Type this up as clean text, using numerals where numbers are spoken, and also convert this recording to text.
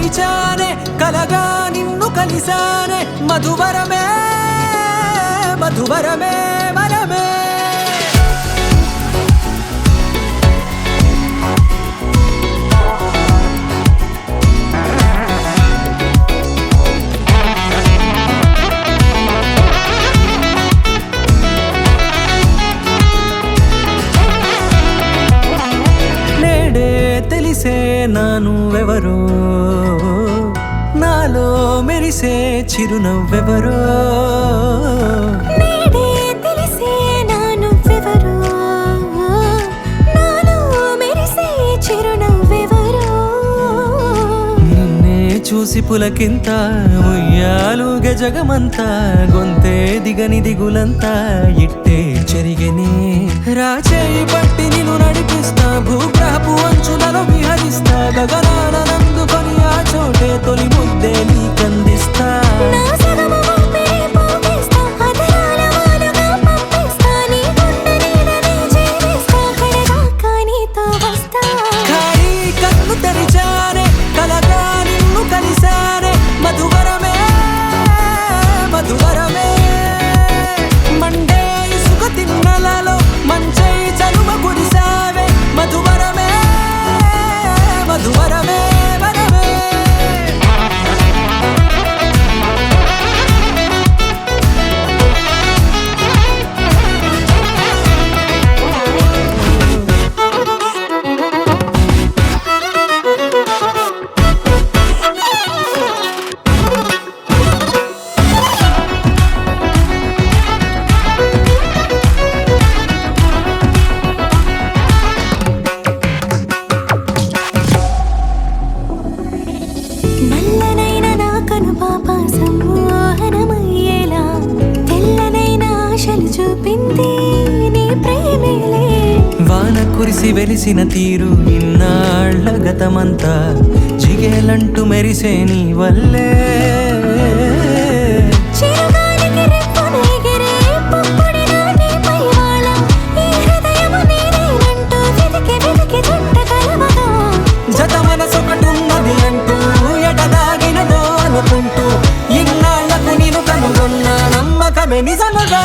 తెరిచానే కలగా నిన్ను కలిసానే మధువరమే మధువరమే వరమే తెలిసే నానువెవరో నాలో మెరిసే చిరునవ్వెవరో నేడే తెలిసే నానువెవరో నాలో మెరిసే చిరునవ్వెవరో నిన్నే చూసి పులకింత ఉయ్యాలుగే జగమంతా గొంతే దిగని దిగులంతా ఇట్టే చెరిగెనే రాచేయి పట్టి నిన్ను నడిపిస్తా భూగ్రహపు అంచులలో విహరిస్తా గగనాన నందుకొని ఆ చోటే తొలి ముద్దే నీకందిస్తా నా సగము ఊపిరి పోగేస్తా అదరాల వాలుగా పంపిస్తా నీ గుండె నీడనే జీవిస్తా కడదాకా నీతో వస్తా ఖాళీ కన్ను తెరిచానే కలగా నిన్ను కలిసానే మధువరమే మధువరమే మండే ఇసుక తిన్నలలో మంచై చలువ కురిసావే మధువరమే మధువరమే వరమే నల్లనైన నా కనుపాప సమ్మోహనమయ్యేలా తెల్లనైన ఆశలు చూపింది నీ ప్రేమేలే వాన కురిసి వెలిసిన తీరు ఇన్నాళ్ల గతమంతా జిగేలంటూ మెరిసే నీ వల్లే చిరుగాలికి రెప్పున ఎగిరే పుప్పొడిన నీపై వాళ ఈ హృదయము నీదేనంటూ వెతికి వెతికి జంట కలవగా జత మనసొకటున్నది అంటూ ఎటదాగినదో అనుకుంటూ ఇన్నాళ్లకు నేను కనుగొన్న నమ్మకమే నిజముగా